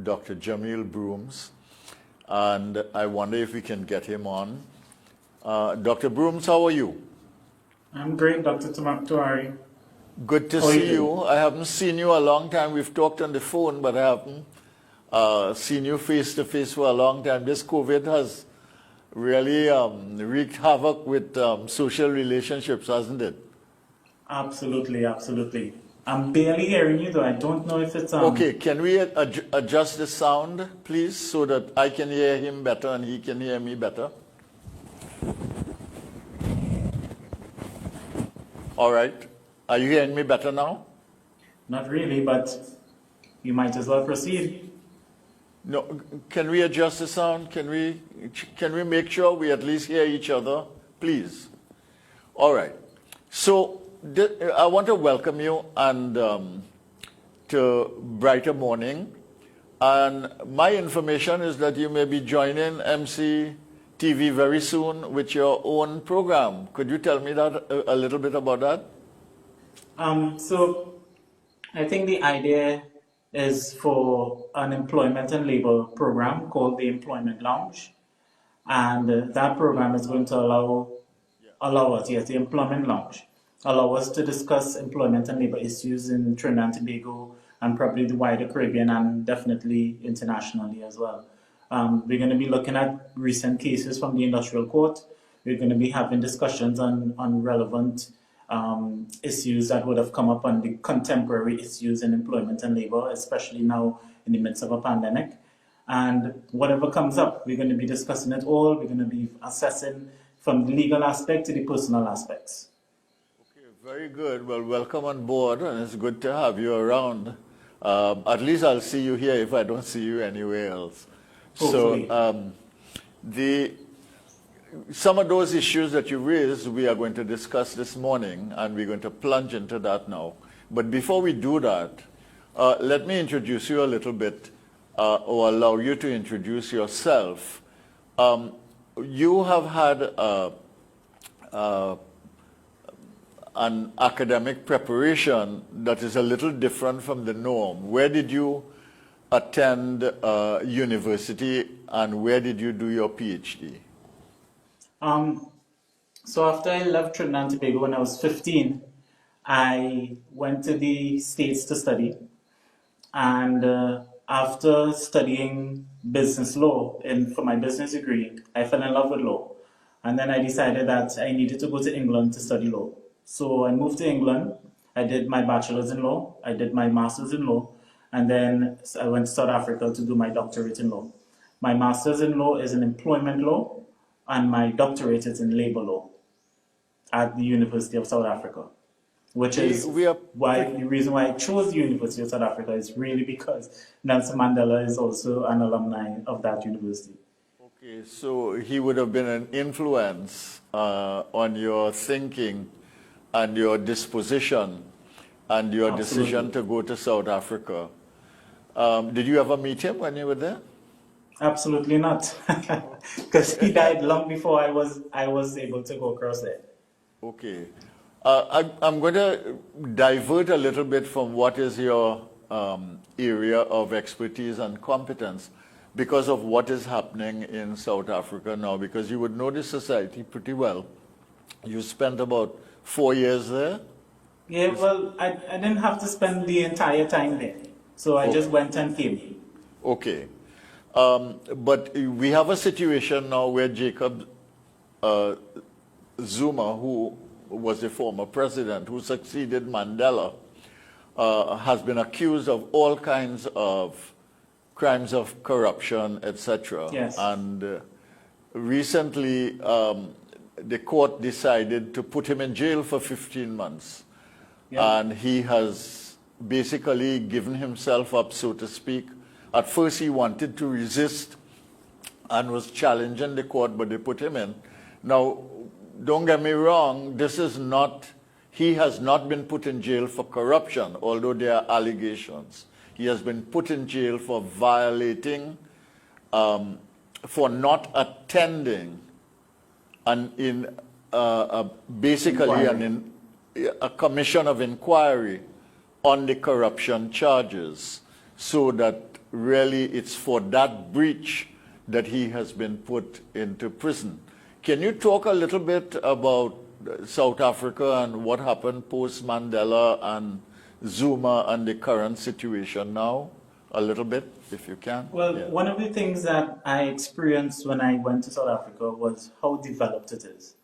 Dr. Jamille Broomes, and I wonder if we can get him on. Dr. Broomes, how are you? I'm great, Dr. Tuari. Good to see you. I haven't seen you a long time. We've talked on the phone, but I haven't seen you face to face for a long time. This COVID has really wreaked havoc with social relationships, hasn't it? Absolutely, absolutely. I'm barely hearing you, though. I don't know if it's... Okay, can we adjust the sound, please, so that I can hear him better and he can hear me better? All right. Are you hearing me better now? Not really, but you might as well proceed. No, can we adjust the sound? Can we make sure we at least hear each other, please? All right. So I want to welcome you and to Brighter Morning. And my information is that you may be joining MCTV very soon with your own program. Could you tell me that a little bit about that? So I think the idea is for an employment and labor program called the Employment Lounge. And that program is going to allow us, yes, the Employment Lounge, allow us to discuss employment and labor issues in Trinidad and Tobago and probably the wider Caribbean and definitely internationally as well. We're going to be looking at recent cases from the industrial court. We're going to be having discussions on relevant issues that would have come up on the contemporary issues in employment and labor, especially now in the midst of a pandemic. And whatever comes up, we're going to be discussing it all. We're going to be assessing from the legal aspect to the personal aspects. Okay, very good. Well, welcome on board, and it's good to have you around. At least I'll see you here if I don't see you anywhere else. Hopefully. So some of those issues that you raised, we are going to discuss this morning, and we're going to plunge into that now. But before we do that, let me introduce you a little bit, or allow you to introduce yourself. You have had an academic preparation that is a little different from the norm. Where did you attend university, and where did you do your PhD? So after I left Trinidad and Tobago when I was 15, I went to the States to study. And after studying business law for my business degree, I fell in love with law. And then I decided that I needed to go to England to study law. So I moved to England. I did my bachelor's in law. I did my master's in law. And then I went to South Africa to do my doctorate in law. My master's in law is in employment law, and my doctorate is in labor law at the University of South Africa, which is why the reason why I chose the University of South Africa is really because Nelson Mandela is also an alumni of that university. Okay, so he would have been an influence on your thinking and your disposition and your decision to go to South Africa. Did you ever meet him when you were there? Absolutely not, because he died long before I was able to go across there. Okay. I'm going to divert a little bit from what is your area of expertise and competence because of what is happening in South Africa now, because you would know the society pretty well. You spent about 4 years there? Yeah, well, I didn't have to spend the entire time there, so I just went and came. Okay. But we have a situation now where Jacob Zuma, who was the former president, who succeeded Mandela, has been accused of all kinds of crimes of corruption, etc. Yes. And recently, the court decided to put him in jail for 15 months. Yep. And he has basically given himself up, so to speak. At first he wanted to resist and was challenging the court, but they put him in. Now, don't get me wrong, he has not been put in jail for corruption, although there are allegations. He has been put in jail for violating, for not attending basically a commission of inquiry on the corruption charges, so that really it's for that breach that he has been put into prison. Can you talk a little bit about South Africa and what happened post-Mandela and Zuma and the current situation now? A little bit, if you can. Well, one of the things that I experienced when I went to South Africa was how developed it is.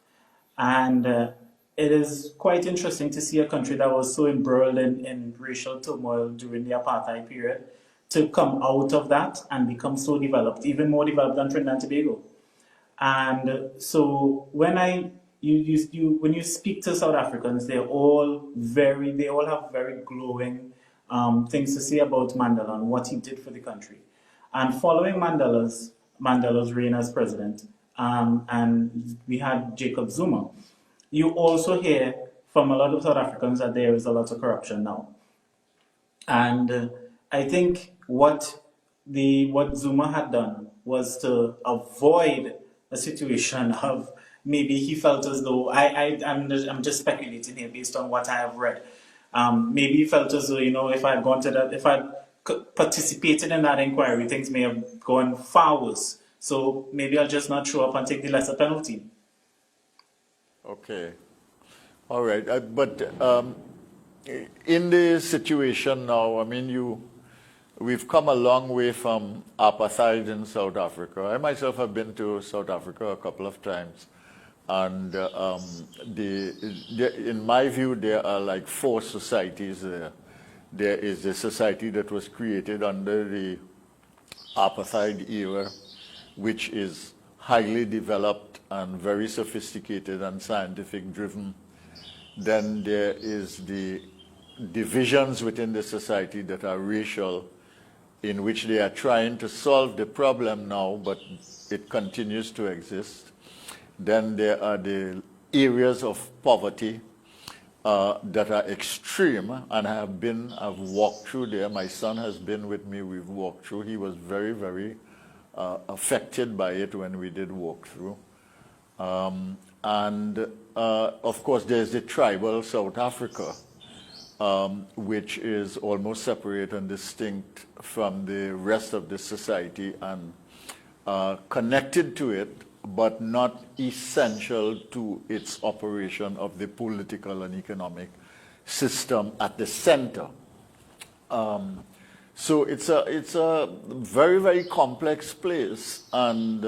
And it is quite interesting to see a country that was so embroiled in racial turmoil during the apartheid period to come out of that and become so developed, even more developed than Trinidad and Tobago. And so when you speak to South Africans, they all have very glowing things to say about Mandela and what he did for the country. And following Mandela's reign as president, and we had Jacob Zuma, you also hear from a lot of South Africans that there is a lot of corruption now. And I think what Zuma had done was to avoid a situation of maybe he felt as though, I'm just speculating here based on what I have read. Maybe he felt as though, if I had gone to that, if I participated in that inquiry, things may have gone far worse. So maybe I'll just not show up and take the lesser penalty. Okay. All right. But in the situation now, I mean, we've come a long way from apartheid in South Africa. I myself have been to South Africa a couple of times. And in my view, there are like 4 societies there. There is a society that was created under the apartheid era, which is highly developed and very sophisticated and scientific driven. Then there is the divisions within the society that are racial, in which they are trying to solve the problem now, but it continues to exist. Then there are the areas of poverty that are extreme, and I've walked through there. My son has been with me. We've walked through. He was very, very affected by it when we did walk through. Of course, there's the tribal South Africa, which is almost separate and distinct from the rest of the society and connected to it, but not essential to its operation of the political and economic system at the center. So it's a very, very complex place, and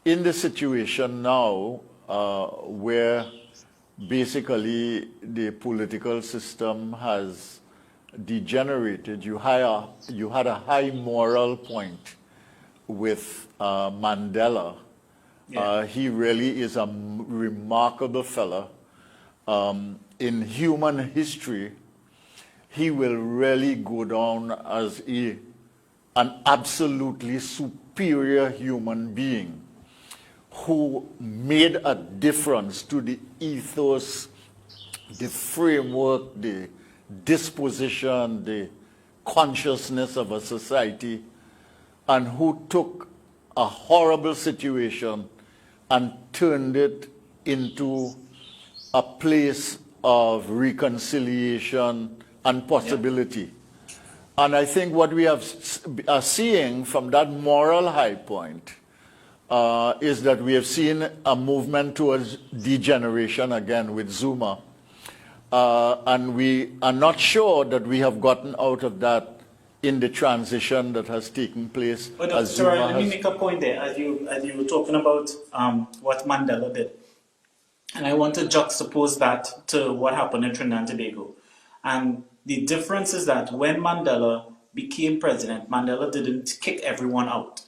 in the situation now where basically the political system has degenerated, you had a high moral point with Mandela. Yeah. He really is a remarkable fella. In human history, he will really go down as an absolutely superior human being who made a difference to the ethos, the framework, the disposition, the consciousness of a society, and who took a horrible situation and turned it into a place of reconciliation and possibility. Yeah. And I think what we are seeing from that moral high point is that we have seen a movement towards degeneration again with Zuma. And we are not sure that we have gotten out of that in the transition that has taken place. But sorry, let me make a point there. As you were talking about what Mandela did, and I want to juxtapose that to what happened in Trinidad and Tobago. And the difference is that when Mandela became president, Mandela didn't kick everyone out.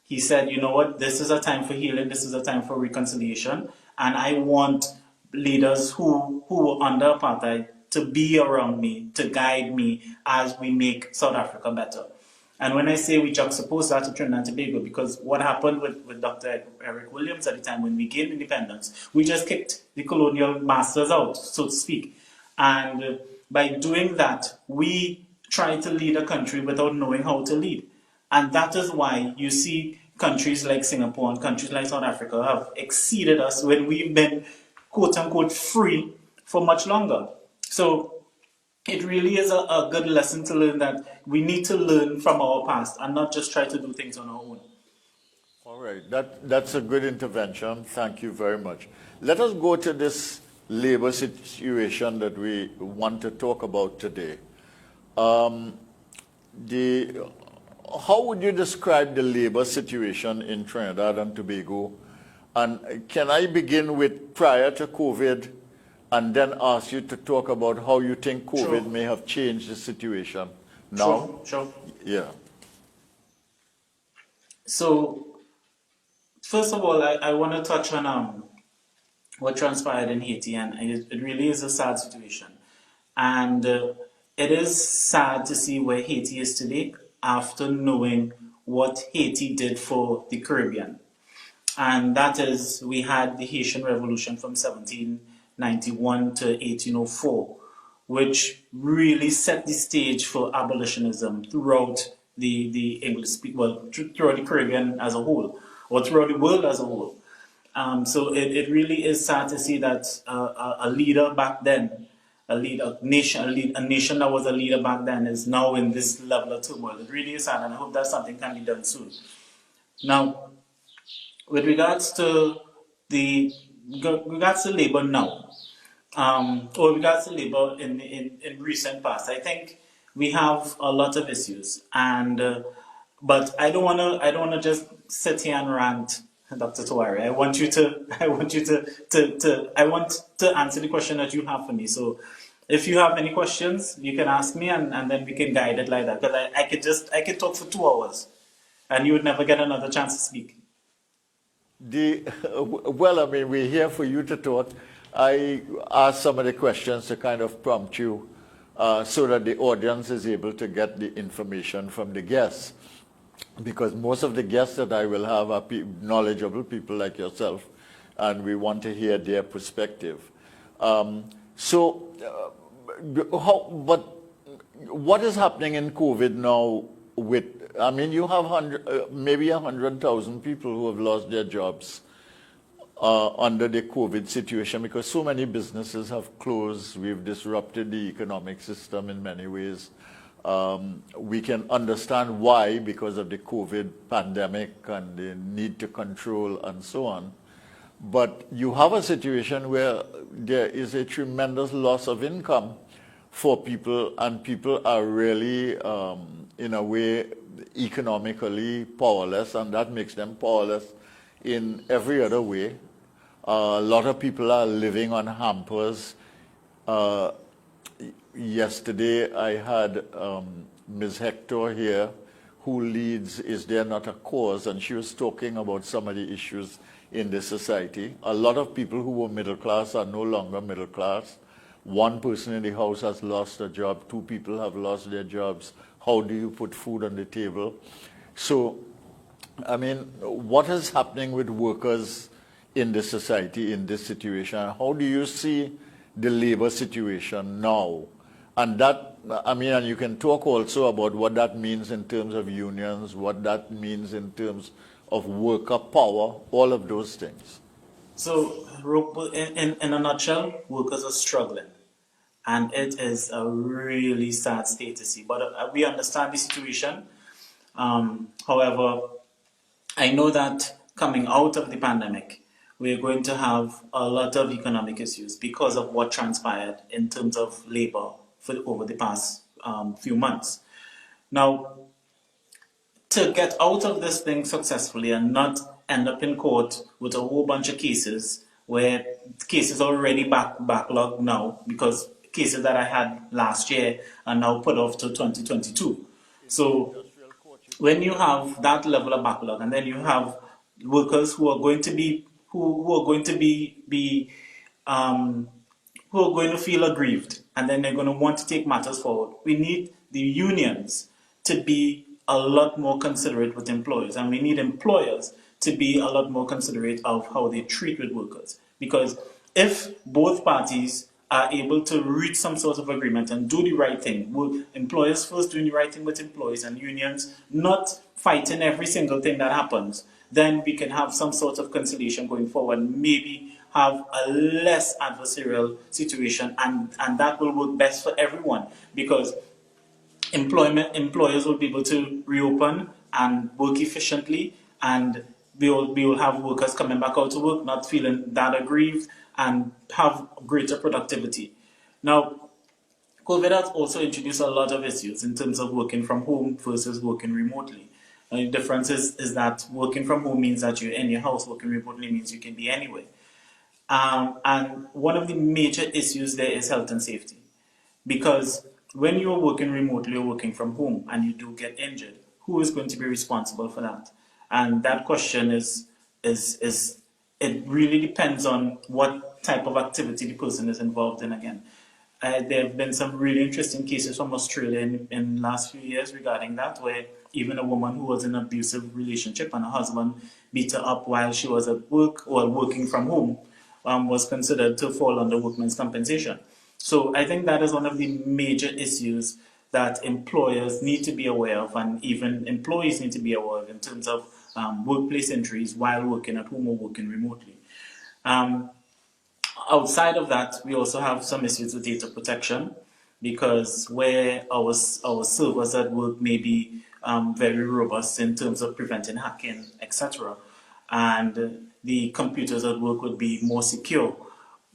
He said, you know what, this is a time for healing, this is a time for reconciliation, and I want leaders who were under apartheid to be around me, to guide me as we make South Africa better. And when I say we juxtapose that to Trinidad and Tobago, because what happened with Dr. Eric Williams at the time when we gained independence, we just kicked the colonial masters out, so to speak. And by doing that, we tried to lead a country without knowing how to lead. And that is why you see countries like Singapore and countries like South Africa have exceeded us when we've been, quote unquote, free for much longer. So it really is a good lesson to learn that we need to learn from our past and not just try to do things on our own. All right, that's a good intervention. Thank you very much. Let us go to this labor situation that we want to talk about today. How would you describe the labor situation in Trinidad and Tobago? And can I begin with prior to COVID and then ask you to talk about how you think COVID may have changed the situation now? Sure. Yeah. So, first of all, I want to touch on what transpired in Haiti, and it really is a sad situation. And it is sad to see where Haiti is today after knowing what Haiti did for the Caribbean. And that is, we had the Haitian Revolution from 1791 to 1804, which really set the stage for abolitionism throughout the English throughout the Caribbean as a whole, or throughout the world as a whole. So it really is sad to see that a leader back then, a nation that was a leader back then is now in this level of turmoil. It really is sad, and I hope that something can be done soon. Now, with regards to labor now, or regards to labor in recent past, I think we have a lot of issues, and but I don't wanna just sit here and rant, Dr. Tawari. I want to answer the question that you have for me. So, if you have any questions, you can ask me, and then we can guide it like that. Because I could talk for 2 hours, and you would never get another chance to speak. Well, I mean, we're here for you to talk. I asked some of the questions to kind of prompt you so that the audience is able to get the information from the guests. Because most of the guests that I will have are knowledgeable people like yourself, and we want to hear their perspective. But what is happening in COVID now with, I mean, you have maybe 100,000 people who have lost their jobs under the COVID situation because so many businesses have closed. We've disrupted the economic system in many ways. We can understand why, because of the COVID pandemic and the need to control and so on. But you have a situation where there is a tremendous loss of income for people, and people are really, in a way, economically powerless, and that makes them powerless in every other way. A lot of people are living on hampers. Yesterday, I had Ms. Hector here, who leads Is There Not a Cause, and she was talking about some of the issues in the society. A lot of people who were middle class are no longer middle class. One person in the house has lost a job. 2 people have lost their jobs. How do you put food on the table? So, I mean, what is happening with workers in the society in this situation? How do you see the labor situation now? And that, I mean, and you can talk also about what that means in terms of unions, what that means in terms of worker power, all of those things. So, in a nutshell, workers are struggling. And it is a really sad state to see. But we understand the situation. However, I know that coming out of the pandemic, we're going to have a lot of economic issues because of what transpired in terms of labor over the past few months. Now, to get out of this thing successfully and not end up in court with a whole bunch of cases where cases are already backlogged now because cases that I had last year are now put off to 2022. So when you have that level of backlog, and then you have workers who are going to feel aggrieved, and then they're going to want to take matters forward. We need the unions to be a lot more considerate with employers, and we need employers to be a lot more considerate of how they treat with workers. Because if both parties are able to reach some sort of agreement and do the right thing, with employers first doing the right thing with employees and unions not fighting every single thing that happens, then we can have some sort of conciliation going forward, maybe have a less adversarial situation, and that will work best for everyone, because employers will be able to reopen and work efficiently, and we will have workers coming back out to work not feeling that aggrieved and have greater productivity. Now, COVID has also introduced a lot of issues in terms of working from home versus working remotely. The difference is that working from home means that you're in your house, working remotely means you can be anywhere. And one of the major issues there is health and safety. Because when you're working remotely or working from home and you do get injured, who is going to be responsible for that? And that question is it really depends on what type of activity the person is involved in again. There have been some really interesting cases from Australia in the last few years regarding that, where even a woman who was in an abusive relationship and her husband beat her up while she was at work or working from home was considered to fall under workmen's compensation. So I think that is one of the major issues that employers need to be aware of, and even employees need to be aware of, in terms of workplace injuries while working at home or working remotely. Outside of that, we also have some issues with data protection, because where our servers at work may be very robust in terms of preventing hacking, etc., and the computers at work would be more secure,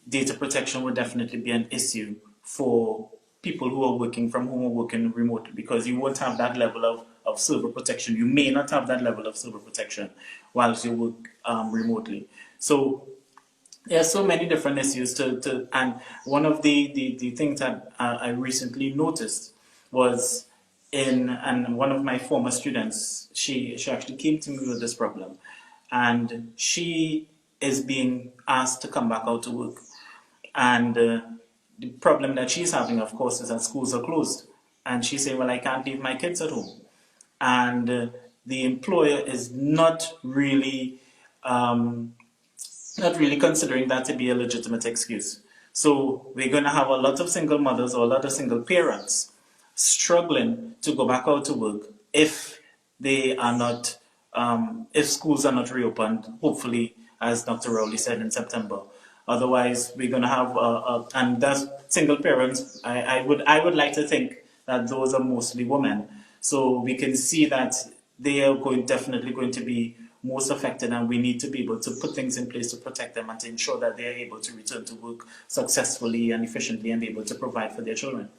data protection would definitely be an issue for people who are working from home or working remotely, because you won't have that level of server protection. You may not have that level of server protection whilst you work remotely. So there are so many different issues and one of the things that I recently noticed was and one of my former students, she actually came to me with this problem, and she is being asked to come back out to work. And the problem that she's having, of course, is that schools are closed. And she said, well, I can't leave my kids at home. And the employer is not really considering that to be a legitimate excuse. So we're going to have a lot of single mothers or a lot of single parents struggling to go back out to work if they are not, if schools are not reopened, hopefully, as Dr. Rowley said, in September. Otherwise, we're going to have, and that's single parents. I would like to think that those are mostly women. So we can see that they are definitely going to be most affected, and we need to be able to put things in place to protect them and to ensure that they are able to return to work successfully and efficiently and be able to provide for their children.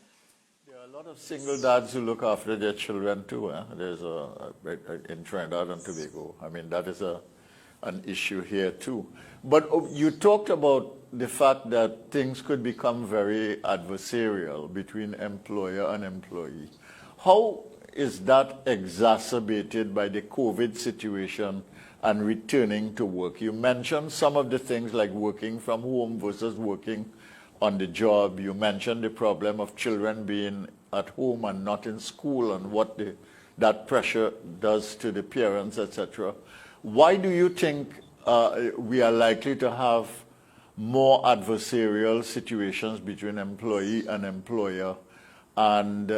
There are a lot of single dads who look after their children too. There's in Trinidad and Tobago. I mean, that is an issue here too. But you talked about the fact that things could become very adversarial between employer and employee. How is that exacerbated by the COVID situation and returning to work? You mentioned some of the things like working from home versus working on the job. You mentioned the problem of children being at home and not in school, and what that pressure does to the parents, etc. Why do you think we are likely to have more adversarial situations between employee and employer? And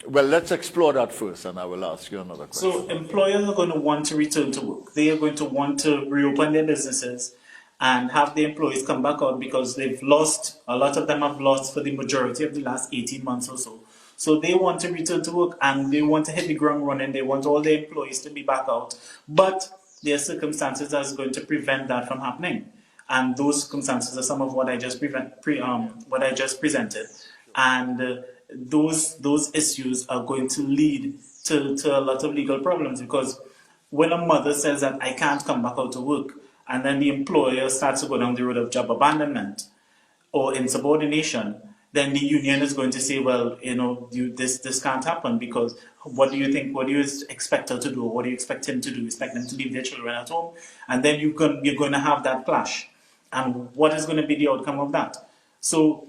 well, let's explore that first, and I will ask you another question. So employers are going to want to return to work. They are going to want to reopen their businesses and have the employees come back out, because they've lost, a lot of them have lost for the majority of the last 18 months or so. So they want to return to work and they want to hit the ground running. They want all their employees to be back out. But there are circumstances that are going to prevent that from happening. And those circumstances are some of what I just presented. And those issues are going to lead to a lot of legal problems, because when a mother says that I can't come back out to work, and then the employer starts to go down the road of job abandonment or insubordination, then the union is going to say, well, this can't happen, because what do you think, what do you expect her to do, what do you expect him to do? You expect them to leave their children at home? And then you're going to have that clash. And what is going to be the outcome of that? So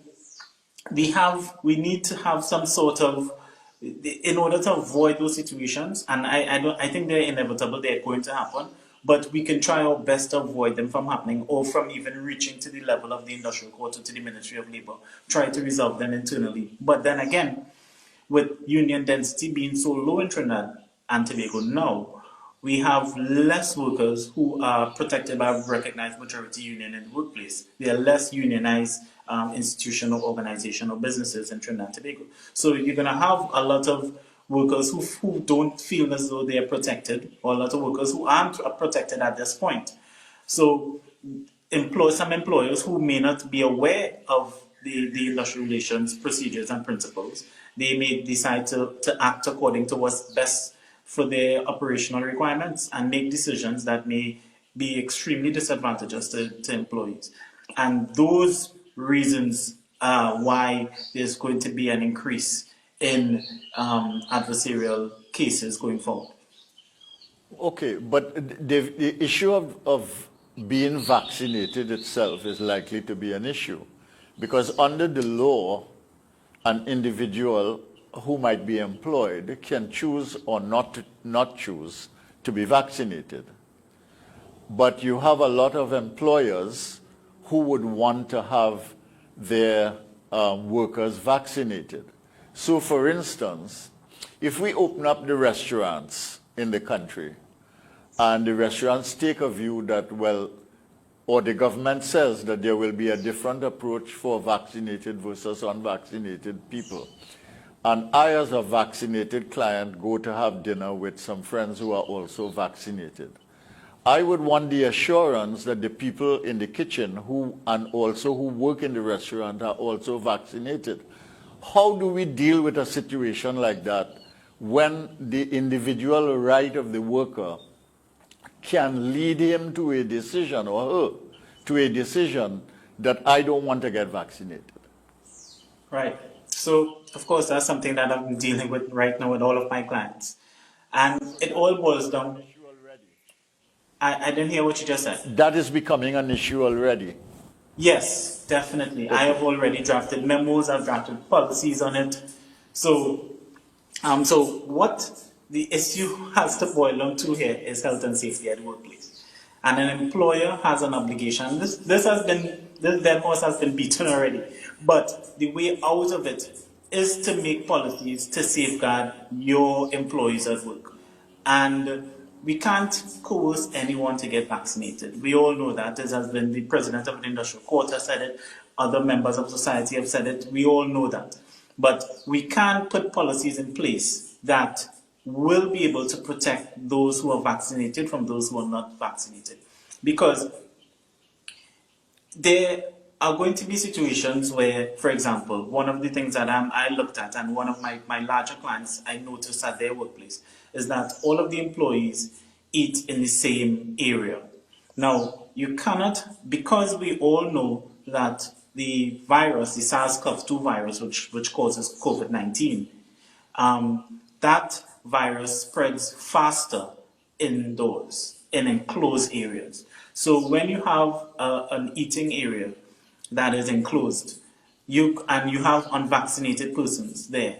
we need to have some sort of, in order to avoid those situations, and I think they're inevitable, they're going to happen, but we can try our best to avoid them from happening, or from even reaching to the level of the industrial court or to the Ministry of Labour. Try to resolve them internally. But then again, with union density being so low in Trinidad and Tobago now, we have less workers who are protected by a recognized majority union in the workplace. There are less unionized institution or organization or businesses in Trinidad and Tobago. So you're going to have a lot of workers who don't feel as though they are protected, or a lot of workers who aren't protected at this point. So some employers who may not be aware of the industrial relations procedures and principles, they may decide to act according to what's best for their operational requirements and make decisions that may be extremely disadvantageous to employees. And those reasons are why there's going to be an increase in adversarial cases going forward. Okay, but the issue of being vaccinated itself is likely to be an issue, because under the law, an individual who might be employed can choose or not choose to be vaccinated. But you have a lot of employers who would want to have their workers vaccinated. So for instance, if we open up the restaurants in the country, and the restaurants take a view that, well, or the government says that there will be a different approach for vaccinated versus unvaccinated people, and I, as a vaccinated client, go to have dinner with some friends who are also vaccinated, I would want the assurance that the people in the kitchen and also who work in the restaurant are also vaccinated. How do we deal with a situation like that when the individual right of the worker can lead him to a decision, or her to a decision, that I don't want to get vaccinated? Right. So, of course, that's something that I'm dealing with right now with all of my clients. And it all boils down. I didn't hear what you just said. That is becoming an issue already. Yes, definitely. I have already drafted memos, I've drafted policies on it. So what the issue has to boil down to here is health and safety at the workplace. And an employer has an obligation. This dead horse has been beaten already. But the way out of it is to make policies to safeguard your employees at work. And we can't coerce anyone to get vaccinated. We all know that. This has been the president of the industrial court has said it. Other members of society have said it. We all know that. But we can put policies in place that will be able to protect those who are vaccinated from those who are not vaccinated. Because there are going to be situations where, for example, one of the things that I looked at, and one of my larger clients I noticed at their workplace, is that all of the employees eat in the same area. Now, you cannot, because we all know that the virus, the SARS-CoV-2 virus, which causes COVID-19, that virus spreads faster indoors, in enclosed areas. So when you have an eating area that is enclosed, you have unvaccinated persons there,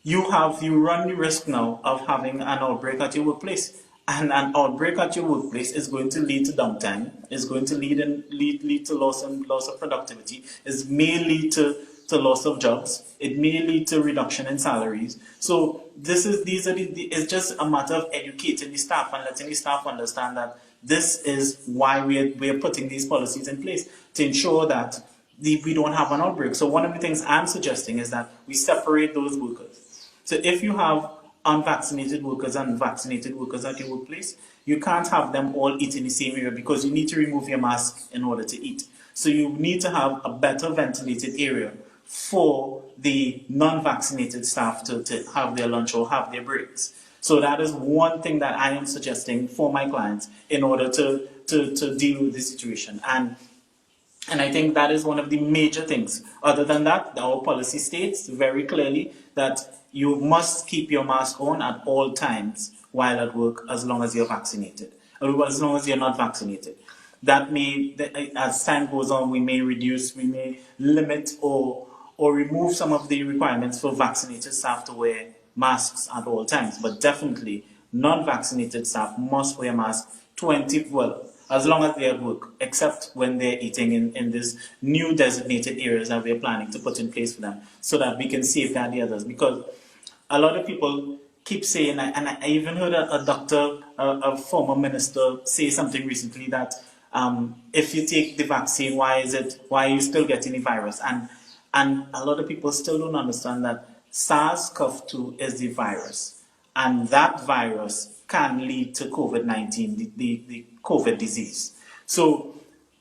you run the risk now of having an outbreak at your workplace. And an outbreak at your workplace is going to lead to downtime, is going to lead to loss of productivity, it may lead to loss of jobs, it may lead to reduction in salaries. So it's just a matter of educating the staff and letting the staff understand that this is why we're putting these policies in place, to ensure that we don't have an outbreak. So one of the things I'm suggesting is that we separate those workers. So if you have unvaccinated workers and vaccinated workers at your workplace, you can't have them all eat in the same area, because you need to remove your mask in order to eat. So you need to have a better ventilated area for the non-vaccinated staff to have their lunch or have their breaks. So that is one thing that I am suggesting for my clients in order to deal with this situation. And I think that is one of the major things. Other than that, our policy states very clearly that you must keep your mask on at all times while at work, as long as you're vaccinated, or as long as you're not vaccinated. That may, as time goes on, we may limit or remove some of the requirements for vaccinated staff to wear masks at all times. But definitely, non-vaccinated staff must wear masks as long as they're at work, except when they're eating in these new designated areas that we're planning to put in place for them, so that we can safeguard the others. Because a lot of people keep saying, and I even heard a doctor, a former minister, say something recently that if you take the vaccine, why are you still getting the virus? And a lot of people still don't understand that SARS-CoV-2 is the virus, and that virus can lead to COVID-19, the COVID disease. So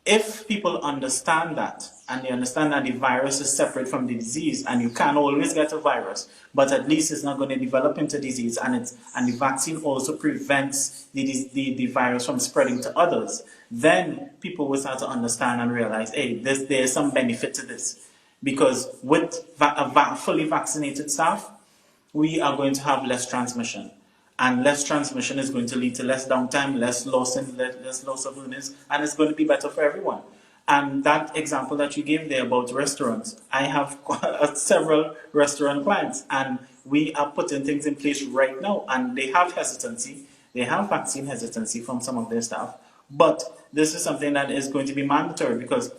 if people understand that, and they understand that the virus is separate from the disease, and you can always get a virus, but at least it's not going to develop into disease, and the vaccine also prevents the virus from spreading to others, then people will start to understand and realize, hey, there's some benefit to this. Because with a fully vaccinated staff, we are going to have less transmission. And less transmission is going to lead to less downtime, less loss of earnings, and it's going to be better for everyone. And that example that you gave there about restaurants, I have several restaurant clients, and we are putting things in place right now, and they have hesitancy. They have vaccine hesitancy from some of their staff, but this is something that is going to be mandatory because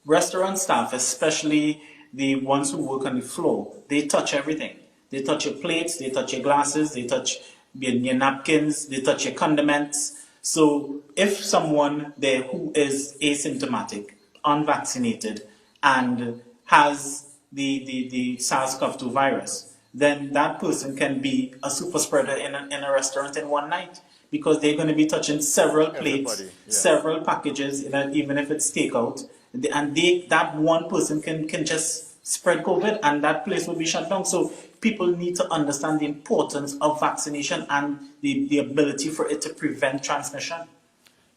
restaurant staff, especially the ones who work on the floor, they touch everything. They touch your plates, they touch your glasses, they touch your napkins, they touch your condiments. So if someone there who is asymptomatic, unvaccinated, and has the SARS-CoV-2 virus, then that person can be a super spreader in a restaurant in one night because they're going to be touching several plates, several packages, even if it's takeout, and that one person can just spread COVID, and that place will be shut down. So people need to understand the importance of vaccination and the ability for it to prevent transmission.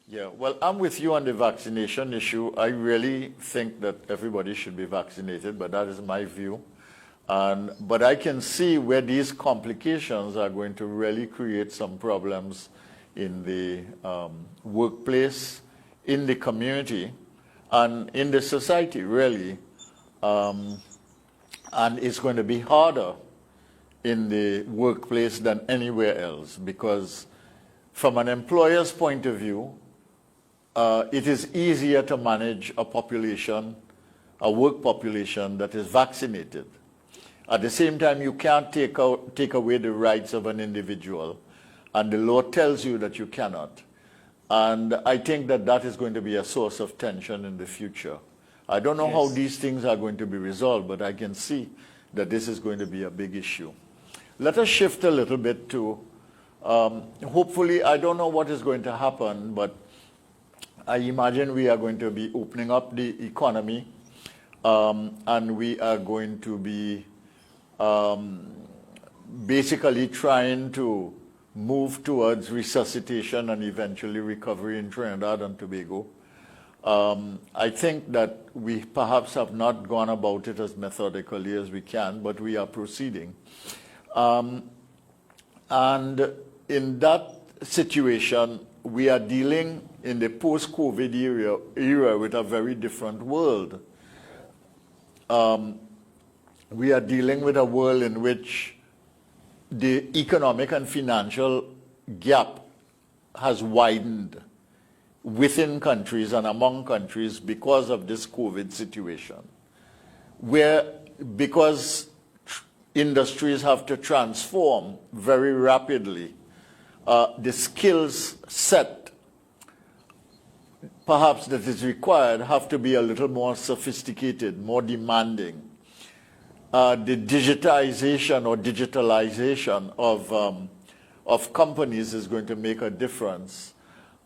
Yeah, well, I'm with you on the vaccination issue. I really think that everybody should be vaccinated, but that is my view. But I can see where these complications are going to really create some problems in the workplace, in the community, and in the society, really. And it's going to be harder in the workplace than anywhere else because from an employer's point of view, it is easier to manage a population, a work population that is vaccinated. At the same time, you can't take away the rights of an individual, and the law tells you that you cannot. And I think that is going to be a source of tension in the future. I don't know how these things are going to be resolved, but I can see that this is going to be a big issue. Let us shift a little bit to, hopefully, I don't know what is going to happen, but I imagine we are going to be opening up the economy, and we are going to be basically trying to move towards resuscitation and eventually recovery in Trinidad and Tobago. I think that we perhaps have not gone about it as methodically as we can, but we are proceeding. And in that situation, we are dealing in the post-COVID era with a very different world. We are dealing with a world in which the economic and financial gap has widened within countries and among countries because of this COVID situation, because industries have to transform very rapidly, the skills set perhaps that is required have to be a little more sophisticated, more demanding. The digitization or digitalization of companies is going to make a difference.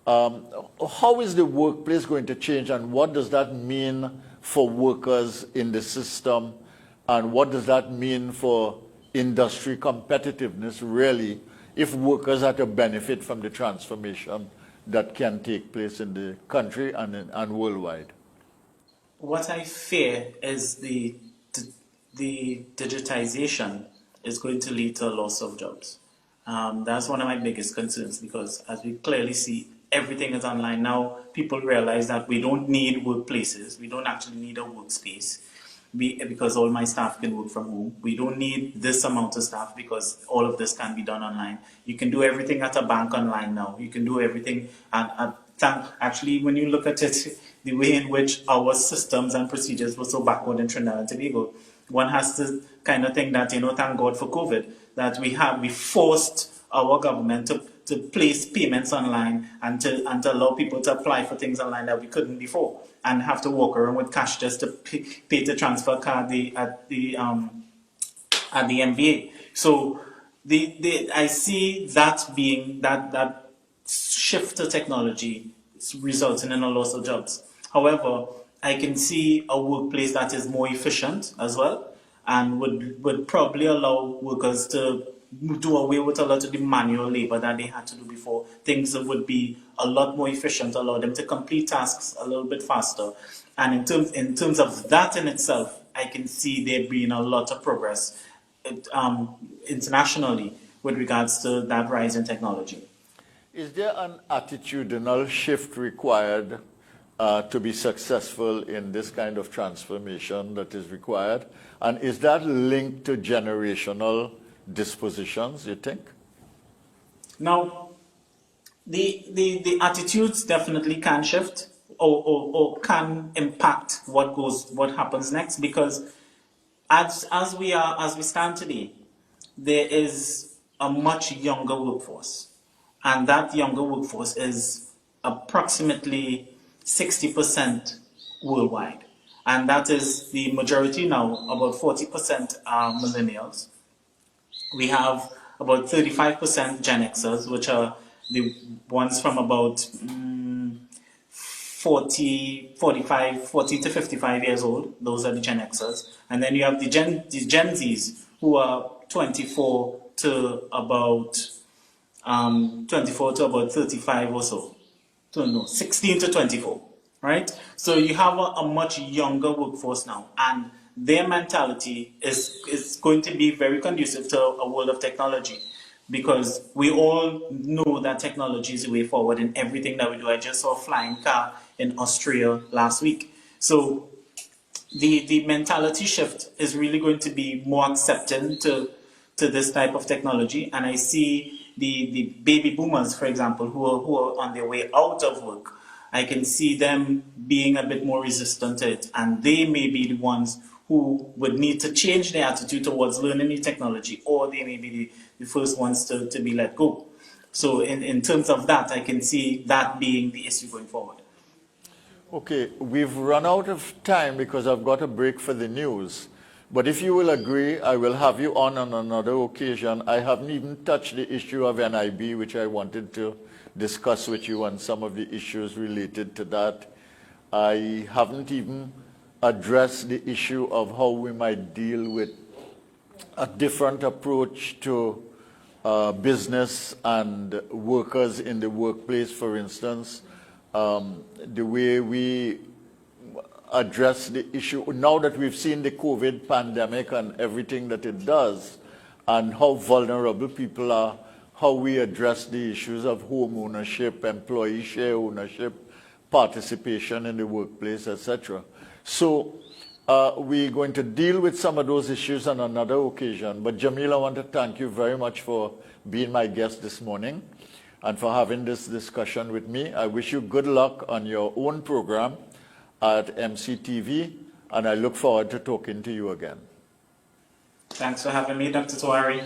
How is the workplace going to change, and what does that mean for workers in the system, and what does that mean for industry competitiveness, really, if workers are to benefit from the transformation that can take place in the country and worldwide? What I fear is the digitization is going to lead to a loss of jobs. That's one of my biggest concerns because as we clearly see, everything is online now. People realize that we don't need workplaces. We don't actually need a workspace because all my staff can work from home. We don't need this amount of staff because all of this can be done online. You can do everything at a bank online now. You can do everything. And actually, when you look at it, the way in which our systems and procedures were so backward in Trinidad and Tobago, one has to kind of think that, thank God for COVID, that we forced our government to place payments online and to allow people to apply for things online that we couldn't before, and have to walk around with cash just to pay the transfer card at the MBA. So I see that being that shift to technology resulting in a loss of jobs. However, I can see a workplace that is more efficient as well, and would probably allow workers to do away with a lot of the manual labor that they had to do before. Things that would be a lot more efficient, allow them to complete tasks a little bit faster. And in terms of that in itself, I can see there being a lot of progress internationally with regards to that rise in technology. Is there an attitudinal shift required to be successful in this kind of transformation that is required? And is that linked to generational dispositions, you think? Now, the attitudes definitely can shift or can impact what happens next, because as we stand today, there is a much younger workforce, and that younger workforce is approximately 60% worldwide, and that is the majority now. About 40% are millennials. We have about 35% Gen Xers, which are the ones from about 40 to 55 years old. Those are the Gen Xers. And then you have the Gen Zs, who are 24 to about 35 or so. 16 to 24, right? So you have a much younger workforce now, and their mentality is going to be very conducive to a world of technology, because we all know that technology is the way forward in everything that we do. I just saw a flying car in Austria last week. So the mentality shift is really going to be more accepting to this type of technology. And I see the baby boomers, for example, who are on their way out of work, I can see them being a bit more resistant to it. And they may be the ones who would need to change their attitude towards learning new technology, or they may be the first ones to be let go. So in terms of that, I can see that being the issue going forward. Okay, we've run out of time because I've got a break for the news. But if you will agree, I will have you on another occasion. I haven't even touched the issue of NIB, which I wanted to discuss with you, and some of the issues related to that. I haven't even addressed the issue of how we might deal with a different approach to business and workers in the workplace, for instance. The way we address the issue, now that we've seen the COVID pandemic and everything that it does, and how vulnerable people are, how we address the issues of home ownership, employee share ownership, participation in the workplace, etc. So we're going to deal with some of those issues on another occasion. But Jamille, I want to thank you very much for being my guest this morning and for having this discussion with me. I wish you good luck on your own program at MCTV, and I look forward to talking to you again. Thanks for having me, Dr. Tawari.